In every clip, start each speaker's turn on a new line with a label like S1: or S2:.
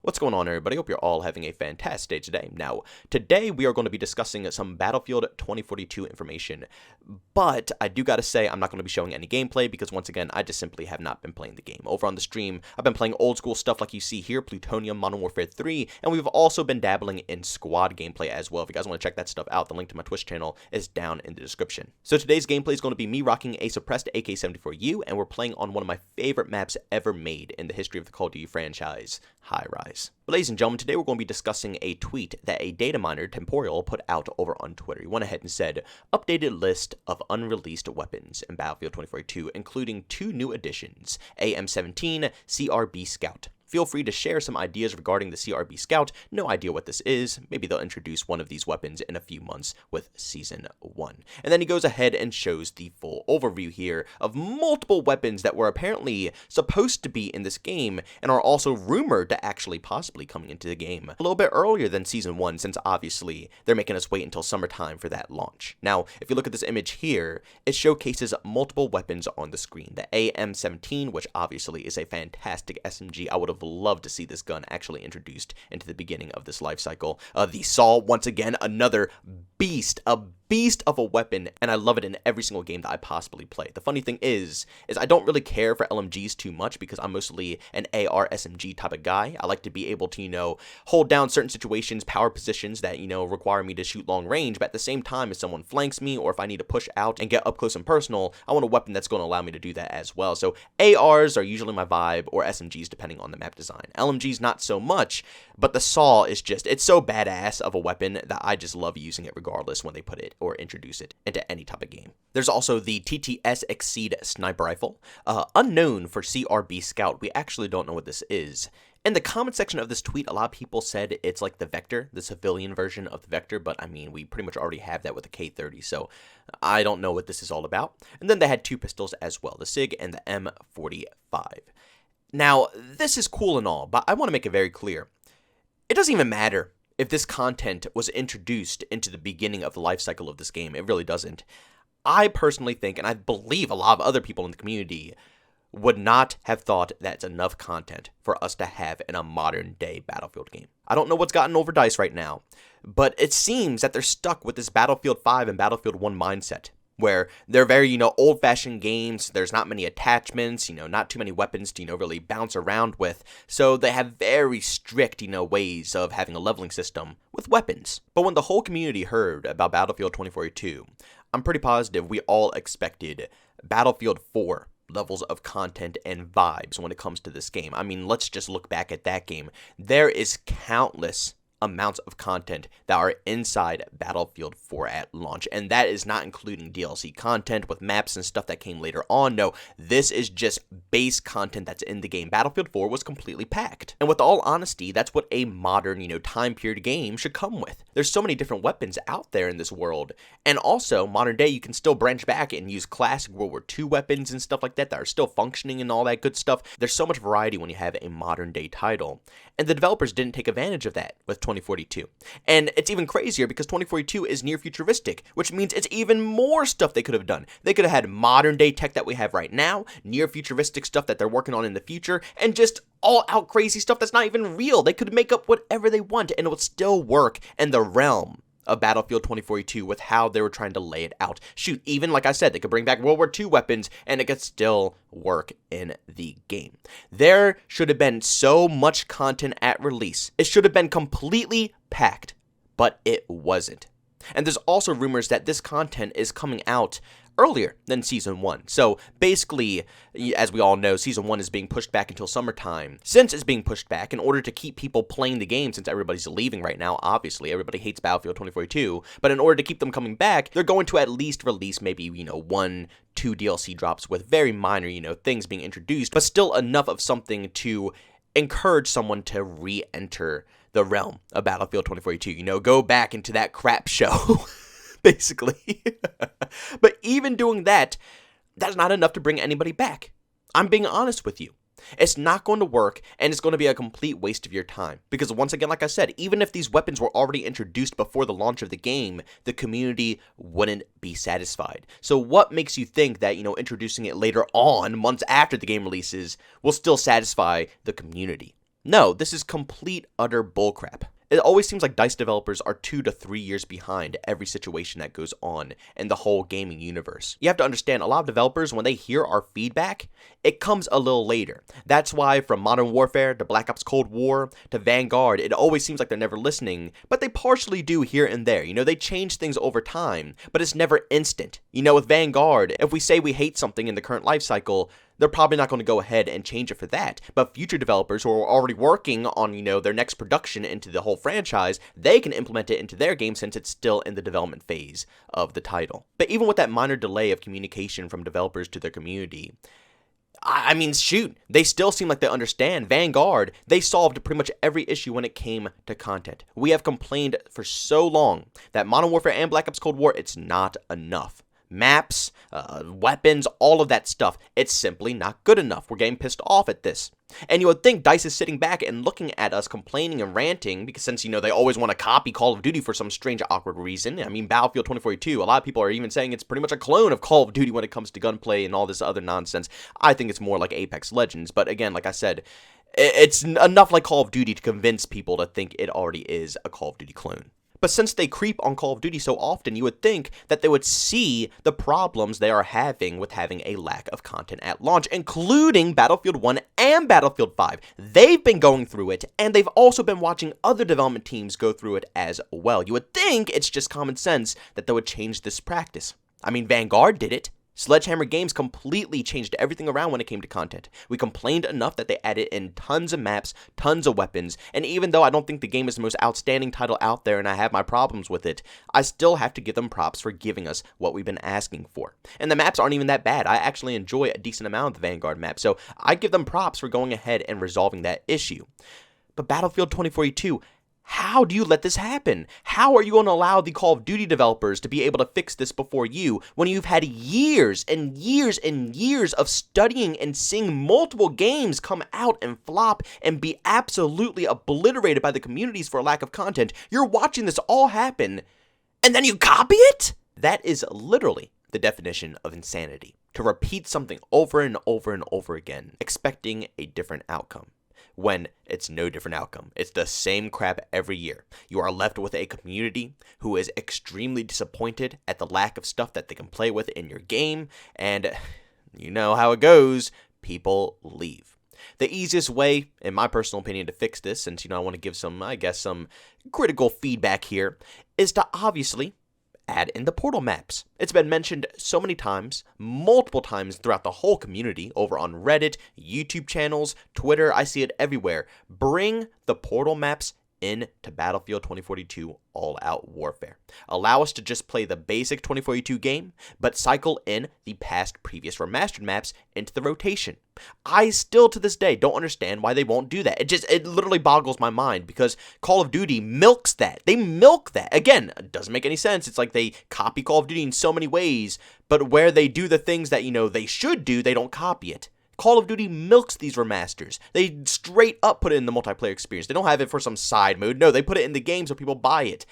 S1: What's going on, everybody? Hope you're all having a fantastic day today. Now, today we are going to be discussing some Battlefield 2042 information, but I do gotta say I'm not going to be showing any gameplay because, once again, I just simply have not been playing the game. Over on the stream, I've been playing old school stuff like you see here, Plutonium, Modern Warfare 3, and we've also been dabbling in squad gameplay as well. If you guys want to check that stuff out, the link to my Twitch channel is down in the description. So today's gameplay is going to be me rocking a suppressed AK-74U, and we're playing on one of my favorite maps ever made in the history of the Call of Duty franchise, High Rise. But ladies and gentlemen, today we're going to be discussing a tweet that a data miner, Temporal, put out over on Twitter. He went ahead and said, updated list of unreleased weapons in Battlefield 2042, including 2 new additions, AM-17, CRB Scout. Feel free to share some ideas regarding the CRB Scout. No idea what this is. Maybe they'll introduce one of these weapons in a few months with Season 1. And then he goes ahead and shows the full overview here of multiple weapons that were apparently supposed to be in this game and are also rumored to actually possibly coming into the game a little bit earlier than Season 1, since obviously they're making us wait until summertime for that launch. Now, if you look at this image here, it showcases multiple weapons on the screen. The AM-17, which obviously is a fantastic SMG. I would have loved to see this gun actually introduced into the beginning of this life cycle. The Saw, once again, another beast of a weapon, and I love it in every single game that I possibly play. The funny thing is I don't really care for LMGs too much because I'm mostly an AR SMG type of guy. I like to be able to, hold down certain situations, power positions that, require me to shoot long range, but at the same time, if someone flanks me or if I need to push out and get up close and personal, I want a weapon that's going to allow me to do that as well. So ARs are usually my vibe, or SMGs depending on the map design. LMGs not so much, but the Saw is just, it's so badass of a weapon that I just love using it regardless when they put it or introduce it into any type of game. There's also the TTS Exceed sniper rifle, unknown for CRB Scout. We actually don't know what this is. In the comment section of this tweet, a lot of people said it's like the Vector, the civilian version of the Vector, but I mean, we pretty much already have that with the K30, so I don't know what this is all about. And then they had 2 pistols as well, the SIG and the M45. Now, this is cool and all, but I want to make it very clear. It doesn't even matter if this content was introduced into the beginning of the life cycle of this game. It really doesn't. I personally think, and I believe a lot of other people in the community would not have thought that's enough content for us to have in a modern day Battlefield game. I don't know what's gotten over DICE right now, but it seems that they're stuck with this Battlefield 5 and Battlefield 1 mindset, where they're very, old-fashioned games. There's not many attachments, not too many weapons to, really bounce around with. So they have very strict, ways of having a leveling system with weapons. But when the whole community heard about Battlefield 2042, I'm pretty positive we all expected Battlefield 4 levels of content and vibes when it comes to this game. I mean, let's just look back at that game. There is countless amounts of content that are inside Battlefield 4 at launch, and that is not including DLC content with maps and stuff that came later on. No, this is just base content that's in the game. Battlefield 4 was completely packed, and with all honesty, that's what a modern, time period game should come with. There's so many different weapons out there in this world, and also modern day you can still branch back and use classic World War II weapons and stuff like that that are still functioning and all that good stuff. There's so much variety when you have a modern day title, and the developers didn't take advantage of that with 2042. And it's even crazier because 2042 is near futuristic, which means it's even more stuff they could have done. They could have had modern day tech that we have right now, near futuristic stuff that they're working on in the future, and just all out crazy stuff that's not even real. They could make up whatever they want and it would still work in the realm of Battlefield 2042 with how they were trying to lay it out. Shoot, even like I said, they could bring back World War II weapons and it could still work in the game. There should have been so much content at release. It should have been completely packed, but it wasn't. And there's also rumors that this content is coming out earlier than Season 1. So basically, as we all know, Season 1 is being pushed back until summertime. Since it's being pushed back, in order to keep people playing the game, since everybody's leaving right now, obviously, everybody hates Battlefield 2042, but in order to keep them coming back, they're going to at least release maybe, 1, 2 DLC drops with very minor, things being introduced, but still enough of something to encourage someone to re-enter the realm of Battlefield 2042, go back into that crap show. Basically. But even doing that, that's not enough to bring anybody back. I'm being honest with you. It's not going to work, and it's going to be a complete waste of your time. Because once again, like I said, even if these weapons were already introduced before the launch of the game, the community wouldn't be satisfied. So what makes you think that, introducing it later on, months after the game releases, will still satisfy the community? No, this is complete, utter bullcrap. It always seems like DICE developers are 2 to 3 years behind every situation that goes on in the whole gaming universe. You have to understand, a lot of developers, when they hear our feedback, it comes a little later. That's why from Modern Warfare to Black Ops Cold War to Vanguard, it always seems like they're never listening, but they partially do here and there. They change things over time, but it's never instant. With Vanguard, if we say we hate something in the current life cycle, they're probably not going to go ahead and change it for that. But future developers who are already working on, their next production into the whole franchise, they can implement it into their game since it's still in the development phase of the title. But even with that minor delay of communication from developers to their community, I mean, shoot, they still seem like they understand. Vanguard, they solved pretty much every issue when it came to content. We have complained for so long that Modern Warfare and Black Ops Cold War, it's not enough. Maps, weapons, all of that stuff, it's simply not good enough. We're getting pissed off at this. And you would think DICE is sitting back and looking at us complaining and ranting because since, they always want to copy Call of Duty for some strange, awkward reason. I mean, Battlefield 2042, a lot of people are even saying it's pretty much a clone of Call of Duty when it comes to gunplay and all this other nonsense. I think it's more like Apex Legends, but again, like I said, it's enough like Call of Duty to convince people to think it already is a Call of Duty clone. But since they creep on Call of Duty so often, you would think that they would see the problems they are having with having a lack of content at launch, including Battlefield 1 and Battlefield 5. They've been going through it, and they've also been watching other development teams go through it as well. You would think it's just common sense that they would change this practice. I mean, Vanguard did it. Sledgehammer Games completely changed everything around when it came to content. We complained enough that they added in tons of maps, tons of weapons, and even though I don't think the game is the most outstanding title out there and I have my problems with it, I still have to give them props for giving us what we've been asking for. And the maps aren't even that bad. I actually enjoy a decent amount of the Vanguard map, so I give them props for going ahead and resolving that issue. But Battlefield 2042, how do you let this happen? How are you going to allow the Call of Duty developers to be able to fix this before you when you've had years and years and years of studying and seeing multiple games come out and flop and be absolutely obliterated by the communities for a lack of content? You're watching this all happen, and then you copy it? That is literally the definition of insanity. To repeat something over and over and over again, expecting a different outcome, when it's no different outcome. It's the same crap every year. You are left with a community who is extremely disappointed at the lack of stuff that they can play with in your game, and you know how it goes, people leave. The easiest way, in my personal opinion, to fix this, since I want to give some critical feedback here, is to obviously add in the portal maps. It's been mentioned so many times, multiple times throughout the whole community, over on Reddit, YouTube channels, Twitter, I see it everywhere. Bring the portal maps into Battlefield 2042 All-Out Warfare. Allow us to just play the basic 2042 game, but cycle in the past previous remastered maps into the rotation. I still to this day don't understand why they won't do that. It literally boggles my mind because Call of Duty milks that. They milk that. Again, it doesn't make any sense. It's like they copy Call of Duty in so many ways, but where they do the things that, they should do, they don't copy it. Call of Duty milks these remasters. They straight up put it in the multiplayer experience. They don't have it for some side mode. No, they put it in the game so people buy it.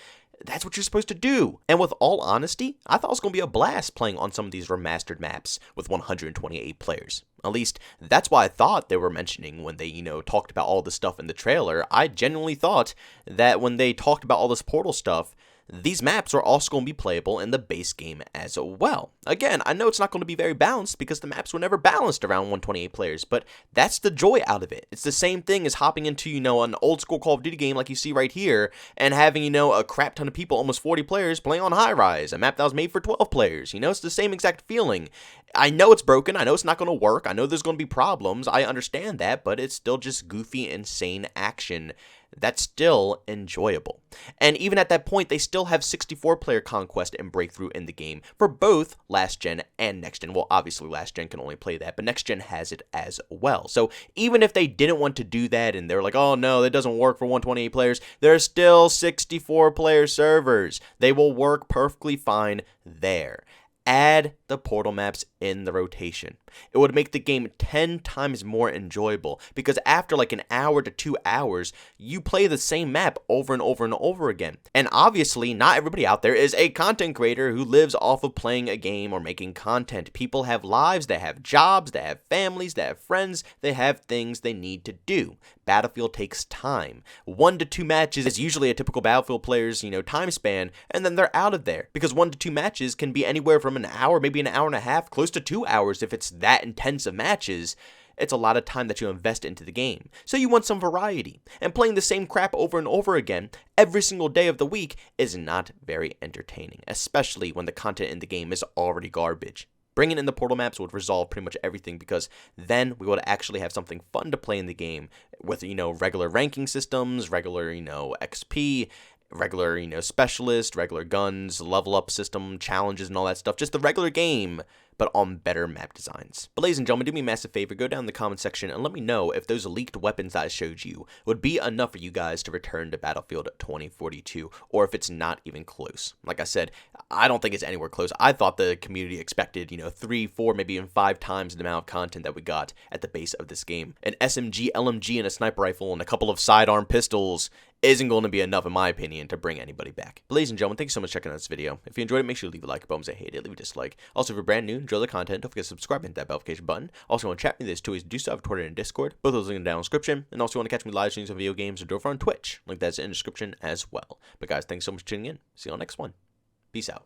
S1: That's what you're supposed to do. And with all honesty, I thought it was going to be a blast playing on some of these remastered maps with 128 players. At least, that's why I thought they were mentioning when they, talked about all this stuff in the trailer. I genuinely thought that when they talked about all this Portal stuff, these maps are also going to be playable in the base game as well. Again, I know it's not going to be very balanced because the maps were never balanced around 128 players, but that's the joy out of it. It's the same thing as hopping into, an old school Call of Duty game like you see right here and having, a crap ton of people, almost 40 players, playing on High Rise, a map that was made for 12 players. It's the same exact feeling. I know it's broken. I know it's not going to work. I know there's going to be problems. I understand that, but it's still just goofy, insane action that's still enjoyable. And even at that point, they still have 64-player Conquest and Breakthrough in the game for both last gen and next gen. Well, obviously last gen can only play that, but next gen has it as well. So even if they didn't want to do that and they're like, oh no, that doesn't work for 128 players, there's still 64-player servers. They will work perfectly fine there. add the portal maps in the rotation. It would make the game 10 times more enjoyable, because after like an hour to 2 hours, you play the same map over and over and over again. And obviously, not everybody out there is a content creator who lives off of playing a game or making content. People have lives, they have jobs, they have families, they have friends, they have things they need to do. Battlefield takes time. 1 to 2 matches is usually a typical Battlefield player's, time span, and then they're out of there, because 1 to 2 matches can be anywhere from an hour, maybe an hour and a half, close to 2 hours if it's that intense of matches. It's a lot of time that you invest into the game. So you want some variety. And playing the same crap over and over again every single day of the week is not very entertaining, especially when the content in the game is already garbage. Bringing in the portal maps would resolve pretty much everything, because then we would actually have something fun to play in the game with, regular ranking systems, regular, XP, regular, specialist, regular guns, level up system, challenges and all that stuff. Just the regular game, but on better map designs. But ladies and gentlemen, do me a massive favor, go down in the comment section and let me know if those leaked weapons that I showed you would be enough for you guys to return to Battlefield 2042, or if it's not even close. Like I said, I don't think it's anywhere close. I thought the community expected, 3, 4, maybe even 5 times the amount of content that we got at the base of this game. An SMG, LMG, and a sniper rifle, and a couple of sidearm pistols isn't going to be enough, in my opinion, to bring anybody back. But ladies and gentlemen, thank you so much for checking out this video. If you enjoyed it, make sure to leave a like. If you hate it, leave a dislike. Also, if you're brand new, enjoy the content, don't forget to subscribe and hit that notification button. Also, want to chat with me, there's 2 ways to do so. I have Twitter and Discord. Both of those links in the down description. And also, want to catch me live streams of video games or do it on Twitch. Link that's in the description as well. But guys, thanks so much for tuning in. See you on the next one. Peace out.